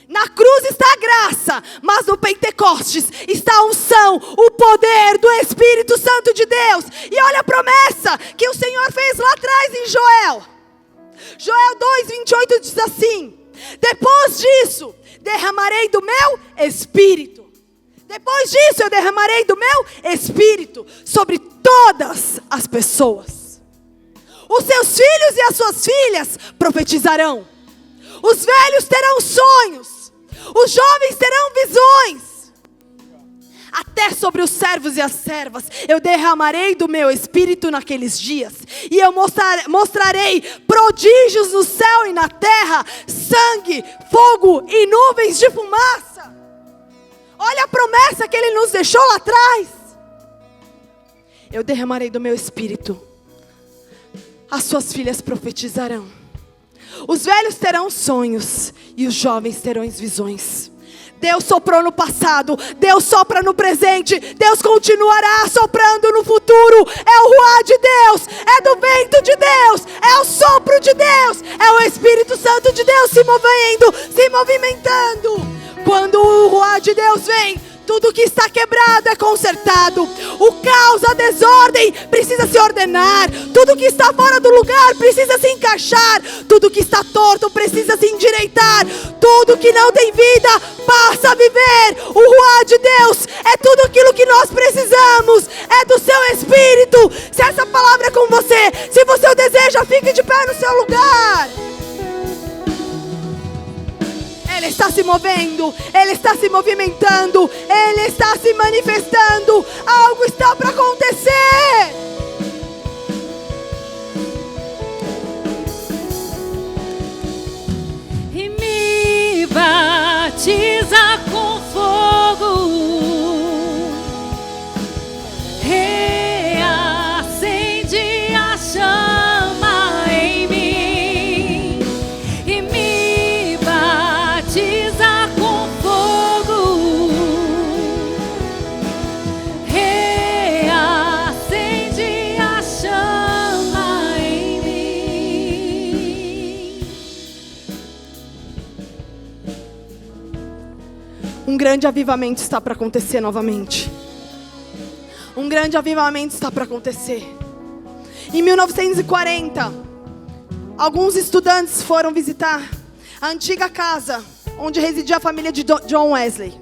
Na cruz está a graça, mas no Pentecostes está a unção, o poder do Espírito Santo de Deus. E olha a promessa que o Senhor fez lá atrás em Joel. Joel 2:28 diz assim: depois disso, derramarei do meu Espírito. Depois disso, eu derramarei do meu Espírito sobre todas as pessoas. Os seus filhos e as suas filhas profetizarão. Os velhos terão sonhos. Os jovens terão visões. Até sobre os servos e as servas eu derramarei do meu Espírito naqueles dias. E eu mostrarei prodígios no céu e na terra, sangue, fogo e nuvens de fumaça. Olha a promessa que Ele nos deixou lá atrás. Eu derramarei do meu Espírito. As suas filhas profetizarão. Os velhos terão sonhos e os jovens terão visões. Deus soprou no passado, Deus sopra no presente, Deus continuará soprando no futuro. É o ruá de Deus, é do vento de Deus, é o sopro de Deus, é o Espírito Santo de Deus se movendo, se movimentando. Quando o ruá de Deus vem, tudo que está quebrado é consertado. O caos, a desordem precisa se ordenar. Tudo que está fora do lugar precisa se encaixar. Tudo que está torto precisa se endireitar. Tudo que não tem vida passa a viver. O ruá de Deus é tudo aquilo que nós precisamos. É do seu Espírito. Se essa palavra é com você, se você o deseja, fique de pé no seu lugar. Ele está se movendo, Ele está se movimentando, Ele está se manifestando. Algo está para acontecer. E me batiza com fogo, reacende a chama em mim. E me batiza com fogo, reacende a chama em mim. Um grande avivamento está para acontecer novamente. Um grande avivamento está para acontecer. Em 1940, alguns estudantes foram visitar a antiga casa onde residia a família de John Wesley.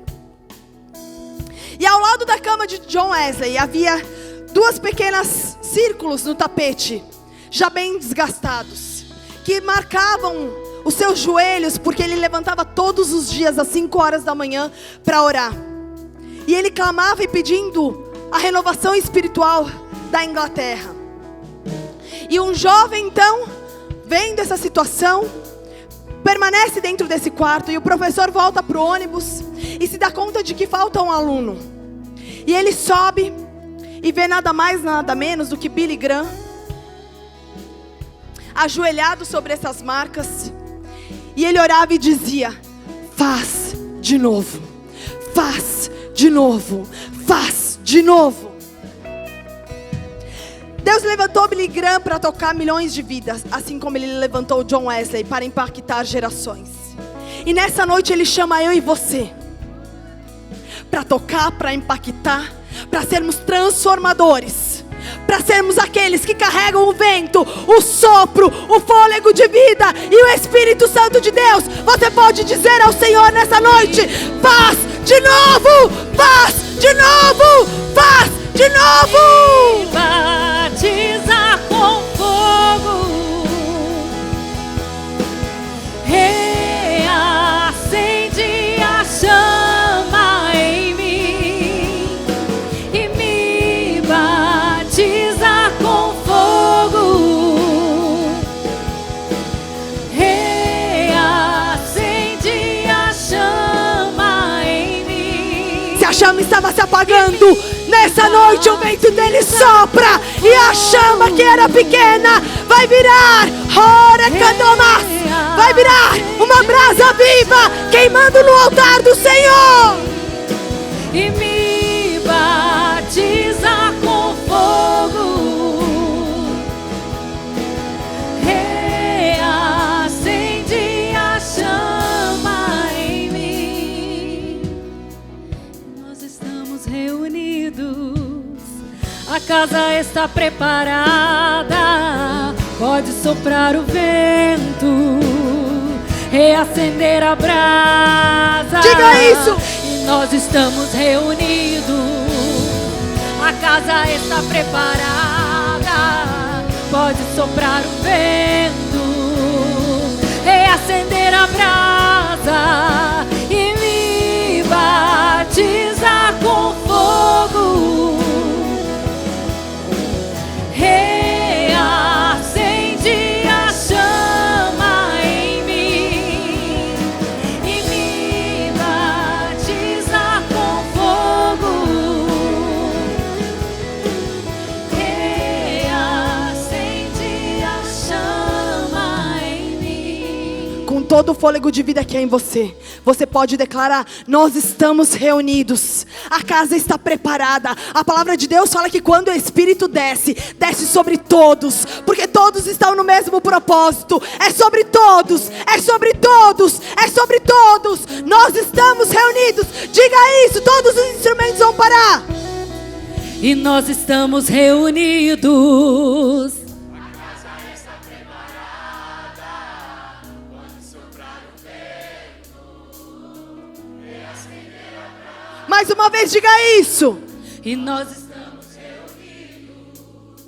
E ao lado da cama de John Wesley havia duas pequenas círculos no tapete, já bem desgastados, que marcavam os seus joelhos, porque ele levantava todos os dias às 5 horas da manhã para orar. E ele clamava e pedindo a renovação espiritual da Inglaterra. E um jovem então, vendo essa situação, permanece dentro desse quarto, e o professor volta para o ônibus e se dá conta de que falta um aluno. E ele sobe e vê nada mais, nada menos do que Billy Graham, ajoelhado sobre essas marcas. E ele orava e dizia: faz de novo, faz de novo, faz de novo. Deus levantou Billy Graham para tocar milhões de vidas, assim como Ele levantou John Wesley para impactar gerações. E nessa noite Ele chama eu e você para tocar, para impactar, para sermos transformadores, para sermos aqueles que carregam o vento, o sopro, o fôlego de vida e o Espírito Santo de Deus. Você pode dizer ao Senhor nessa noite: faz de novo, faz de novo, faz de novo. Batiza com fogo, reacende a chama em mim. E me batiza com fogo, reacende a chama em mim. Se a chama estava se apagando, Nessa noite o vento dele sopra e a chama que era pequena vai virar vai virar uma brasa viva queimando no altar do Senhor. E me batiza com fogo, reacende a chama em mim. Nós estamos reunidos, a casa está preparada. Pode soprar o vento, reacender a brasa. Diga isso! Nós estamos reunidos, a casa está preparada. Pode soprar o vento, reacender a brasa e me batiza com fogo. Reacende a chama em mim e me batiza com fogo. Reacende a chama em mim. Com todo o fôlego de vida que é em você, você pode declarar: nós estamos reunidos, a casa está preparada. A palavra de Deus fala que quando o Espírito desce sobre todos, porque todos estão no mesmo propósito. É sobre todos, é sobre todos, é sobre todos. Nós estamos reunidos. Diga isso, todos os instrumentos vão parar. E nós estamos reunidos. Mais uma vez, diga isso. E nós estamos reunidos.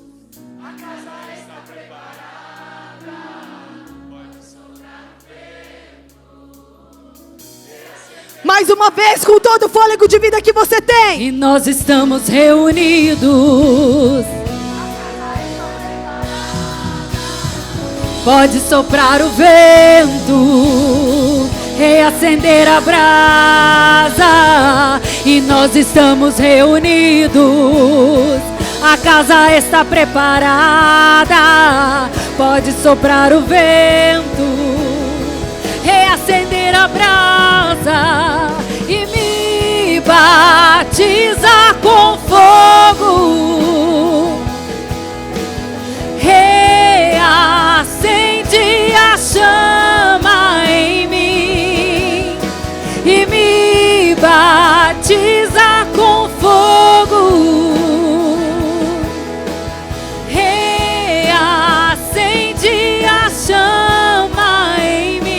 A casa está preparada. Pode soprar o vento. Mais uma vez, com todo o fôlego de vida que você tem. E nós estamos reunidos. Pode soprar o vento, reacender a brasa. E nós estamos reunidos, a casa está preparada. Pode soprar o vento, reacender a brasa e me batiza com fogo. Reacende a chama em mim e me batiza com fogo. Reacende a chama em mim.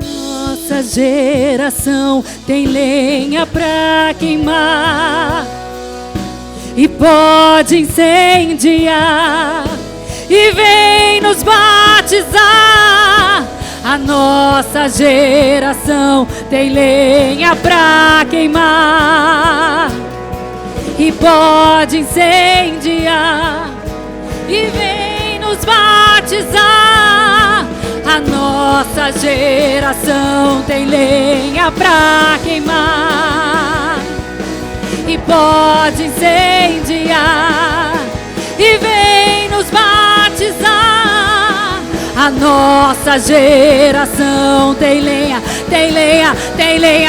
Nossa geração tem lenha pra queimar e pode incendiar e vem nos batizar. A nossa geração tem lenha pra queimar e pode incendiar e vem nos batizar. A nossa geração tem lenha pra queimar e pode incendiar e vem nos batizar. A nossa geração tem lenha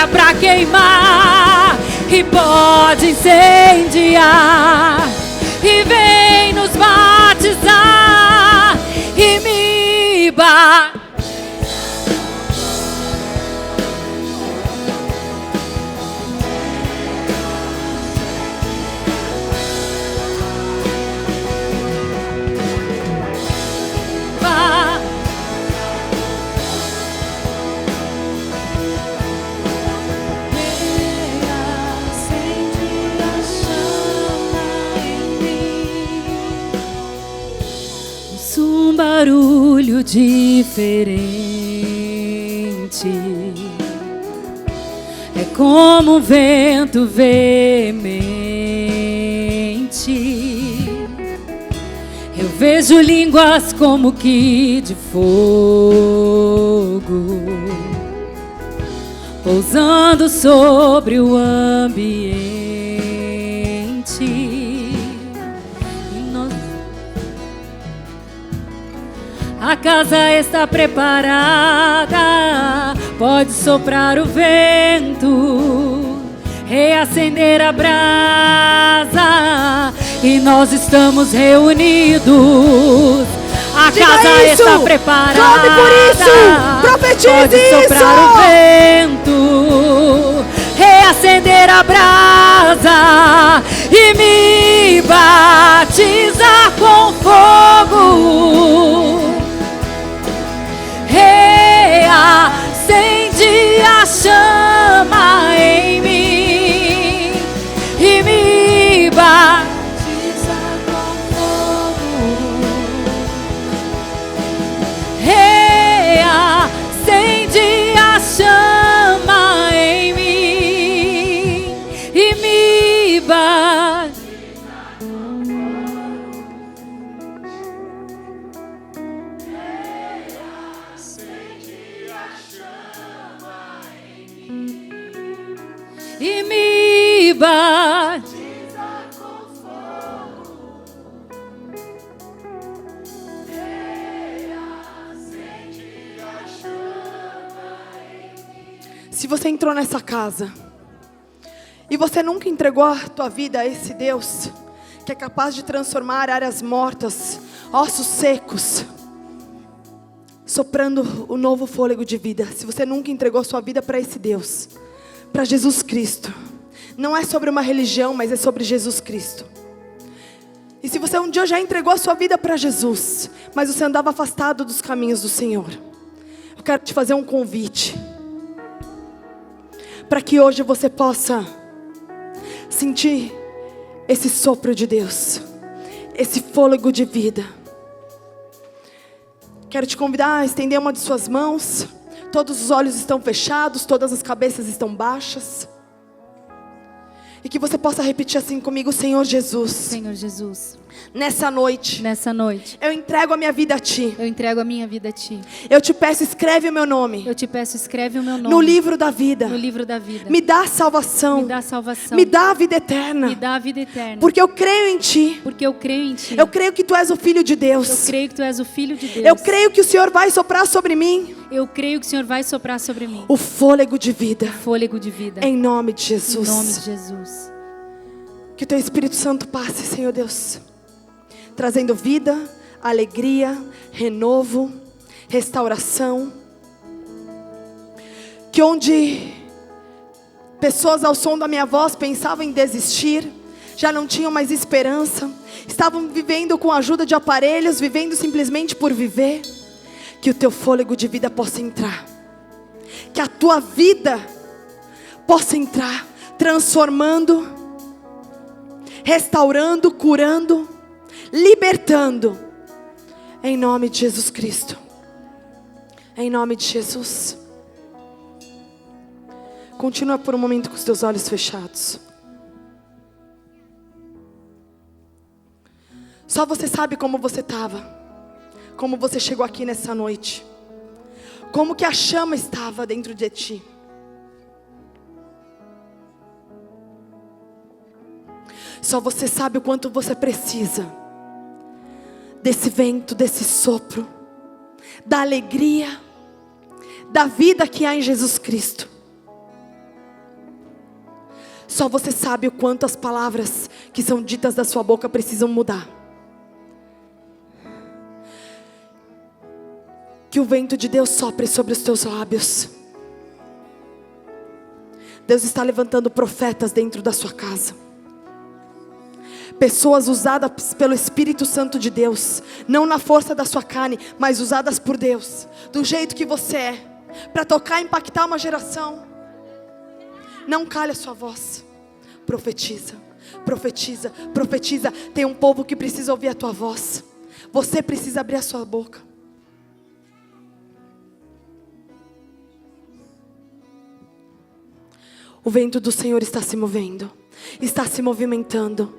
pra queimar e pode incendiar e vem nos batizar e me batizar. Reacende a chama jeito diferente. É como um vento veemente. Eu vejo línguas como que de fogo, pousando sobre o ambiente. A casa está preparada, pode soprar o vento, reacender a brasa, e nós estamos reunidos. A Diga casa isso! está preparada, Clame por isso! Profetize pode soprar isso! o vento, reacender a brasa e me batizar com fogo. Reacende a chama em mim e me batiza com fogo. Reacende a chama em mim e me batiza. E me batiza com fogo. Reacende a chama em mim. Se você entrou nessa casa e você nunca entregou a tua vida a esse Deus que é capaz de transformar áreas mortas, ossos secos, soprando o novo fôlego de vida. Se você nunca entregou a sua vida para esse Deus, para Jesus Cristo, não é sobre uma religião, mas é sobre Jesus Cristo. E se você um dia já entregou a sua vida para Jesus, mas você andava afastado dos caminhos do Senhor, eu quero te fazer um convite, para que hoje você possa sentir esse sopro de Deus, esse fôlego de vida. Quero te convidar a estender uma de suas mãos. Todos os olhos estão fechados, todas as cabeças estão baixas. E que você possa repetir assim comigo: Senhor Jesus, Senhor Jesus, nessa noite, eu entrego a minha vida a Ti. eu entrego a minha vida a Ti. Eu te peço, escreve o meu nome Eu te peço, escreve o meu nome no livro da vida. no livro da vida. Me dá salvação, Me dá salvação. me dá a vida eterna, Me dá a vida eterna. porque eu creio em Ti. Porque eu creio em Ti. Eu creio que Tu és o Filho de Eu Deus. creio que Tu és o Filho de Deus. Eu creio que o Senhor vai soprar sobre mim Eu creio que o Senhor vai soprar sobre mim o fôlego de vida, fôlego de vida. em nome de Em Jesus. nome de Jesus. Que o Teu Espírito Santo passe, Senhor Deus, trazendo vida, alegria, renovo, restauração. Que onde pessoas ao som da minha voz pensavam em desistir, já não tinham mais esperança, estavam vivendo com a ajuda de aparelhos, vivendo simplesmente por viver, que o Teu fôlego de vida possa entrar, que a Tua vida possa entrar, transformando, restaurando, curando, libertando, em nome de Jesus Cristo, em nome de Jesus. Continua por um momento com os teus olhos fechados. Só você sabe como você estava, como você chegou aqui nessa noite, como que a chama estava dentro de ti. Só você sabe o quanto você precisa desse vento, desse sopro, da alegria, da vida que há em Jesus Cristo. Só você sabe o quanto as palavras que são ditas da sua boca precisam mudar. Que o vento de Deus sopre sobre os teus lábios. Deus está levantando profetas dentro da sua casa. Pessoas usadas pelo Espírito Santo de Deus, não na força da sua carne, mas usadas por Deus, do jeito que você é, para tocar e impactar uma geração. Não cale a sua voz. Profetiza, profetiza, profetiza. Tem um povo que precisa ouvir a tua voz. Você precisa abrir a sua boca. O vento do Senhor está se movendo, está se movimentando.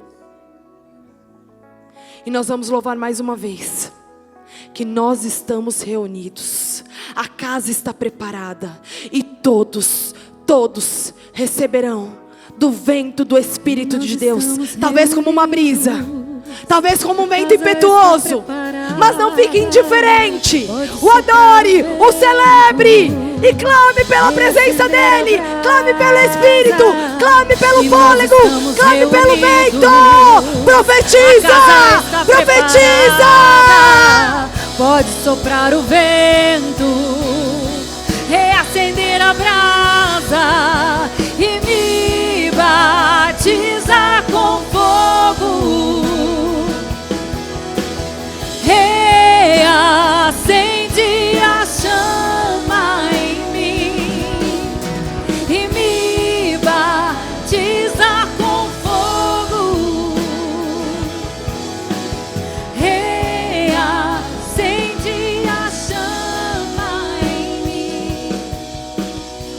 E nós vamos louvar mais uma vez que nós estamos reunidos, a casa está preparada e todos receberão do vento do Espírito de Deus, talvez como uma brisa, talvez como um vento impetuoso, mas não fique indiferente, o adore, o celebre e clame pela presença dEle, clame pelo Espírito, clame pelo fôlego, clame pelo vento, profetiza, profetiza. Pode soprar o vento, reacender a brasa e me batizar com fogo. Reacende a chama em mim e me batiza com fogo. Reacende a chama em mim.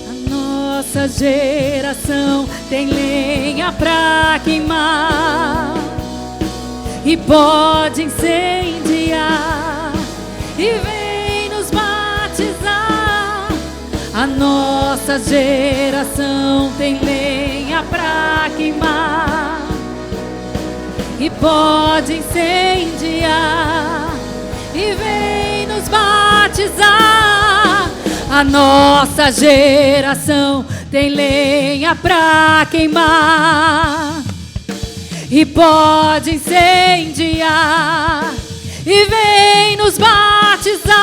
A nossa geração tem lenha pra queimar e pode incendiar e vem nos batizar. A nossa geração tem lenha pra queimar e pode incendiar e vem nos batizar. A nossa geração tem lenha pra queimar e pode incendiar e vem nos batizar.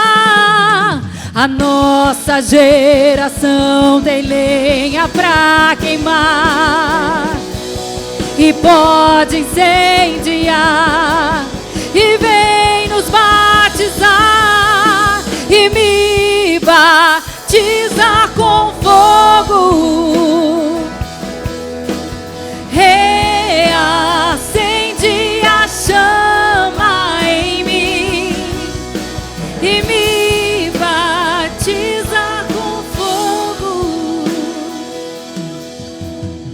A nossa geração tem lenha pra queimar e pode incendiar e vem nos batizar e me batiza com fogo. Reacende a chama em mim e me batiza com fogo.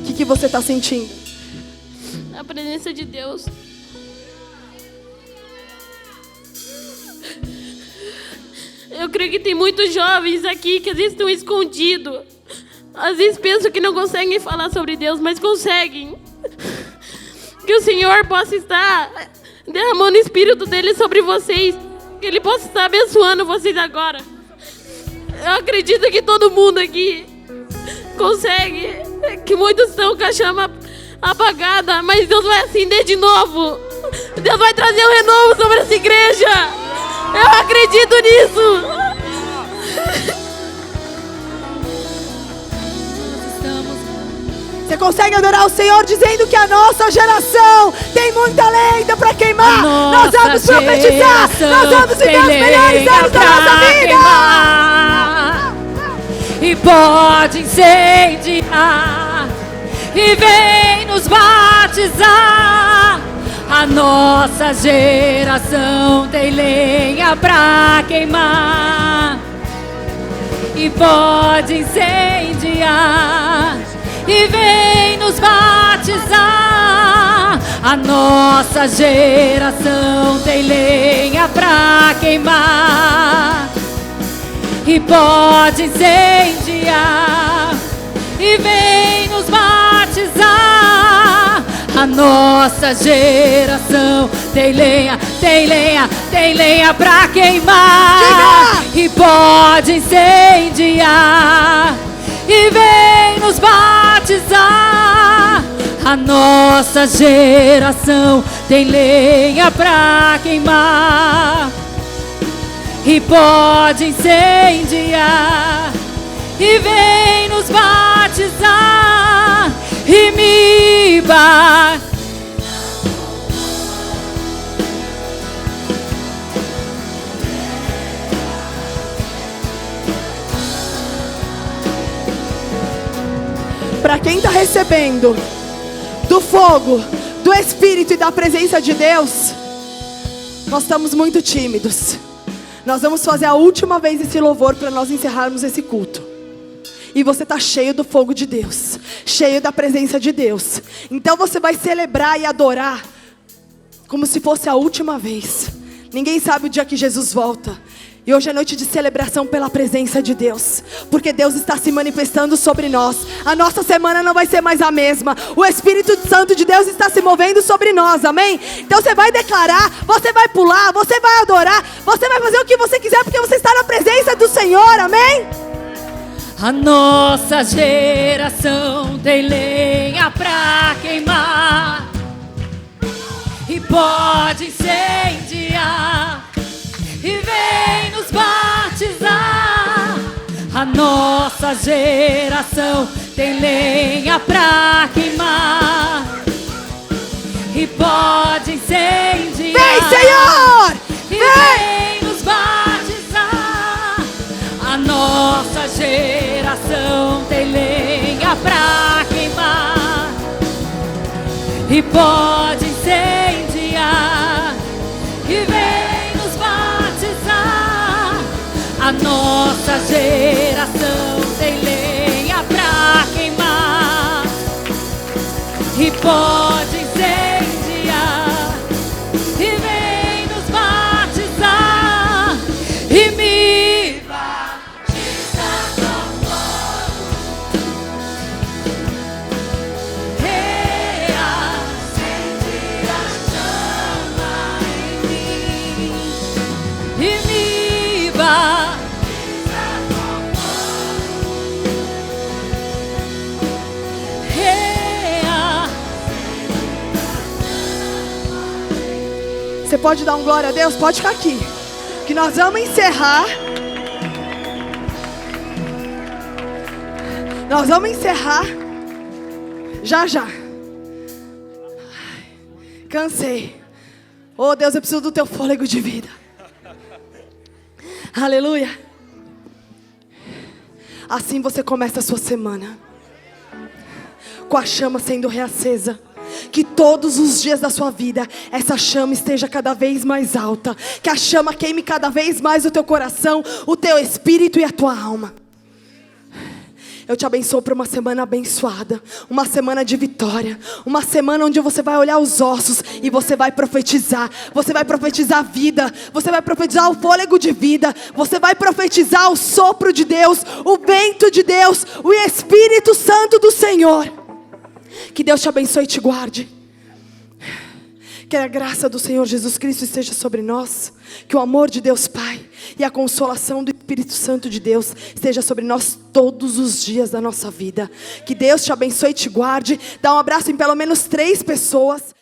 O que você está sentindo? A presença de Deus. Eu creio que tem muitos jovens aqui que às vezes estão escondidos. Às vezes pensam que não conseguem falar sobre Deus, mas conseguem. Que o Senhor possa estar derramando o Espírito dEle sobre vocês. Que Ele possa estar abençoando vocês agora. Eu acredito que todo mundo aqui consegue. Que muitos estão com a chama apagada, mas Deus vai acender de novo. Deus vai trazer um renovo sobre essa igreja. Eu acredito nisso. Você consegue adorar o Senhor dizendo que a nossa geração tem muita lenha para queimar? Nós vamos profetizar, nós vamos viver os melhores anos da nossa vida. E pode incendiar e vem nos batizar. A nossa geração tem lenha pra queimar e pode incendiar e vem nos batizar. A nossa geração tem lenha pra queimar e pode incendiar e vem nos batizar. A nossa geração tem lenha pra queimar e pode incendiar e vem nos batizar. A nossa geração tem lenha pra queimar e pode incendiar e vem nos batizar e me batizar. Para quem está recebendo do fogo, do Espírito e da presença de Deus, nós estamos muito tímidos. Nós vamos fazer a última vez esse louvor para nós encerrarmos esse culto. e você está cheio do fogo de Deus, cheio da presença de Deus. Então você vai celebrar e adorar como se fosse a última vez. Ninguém sabe o dia que Jesus volta. E hoje é noite de celebração pela presença de Deus, porque Deus está se manifestando sobre nós. A nossa semana não vai ser mais a mesma. O Espírito Santo de Deus está se movendo sobre nós, amém? Então você vai declarar, você vai pular, você vai adorar, você vai fazer o que você quiser, porque você está na presença do Senhor, amém? A nossa geração tem lenha pra queimar e pode incendiar e vem nos batizar. A nossa geração tem lenha pra queimar e pode incendiar. Vem, Senhor! E Vem! vem nos batizar. A nossa geração tem lenha pra queimar e pode incendiar e vem nos batizar. A nossa geração tem lenha pra queimar e pode incendiar e vem nos batizar e me batiza com fogo, reacende a chama em mim e me batiza com fogo, Você pode dar um glória a Deus? Pode ficar aqui, que nós vamos encerrar. Nós vamos encerrar já já. Cansei. Oh Deus, eu preciso do teu fôlego de vida. Aleluia. Assim você começa a sua semana, com a chama sendo reacesa. Que todos os dias da sua vida essa chama esteja cada vez mais alta. Que a chama queime cada vez mais o teu coração, o teu espírito e a tua alma. Eu te abençoo para uma semana abençoada, uma semana de vitória, uma semana onde você vai olhar os ossos e você vai profetizar. Você vai profetizar vida, você vai profetizar o fôlego de vida, você vai profetizar o sopro de Deus, o vento de Deus, o Espírito Santo do Senhor. Que Deus te abençoe e te guarde. Que a graça do Senhor Jesus Cristo esteja sobre nós. Que o amor de Deus Pai e a consolação do Espírito Santo de Deus esteja sobre nós todos os dias da nossa vida. Que Deus te abençoe e te guarde. Dá um abraço em pelo menos 3 pessoas.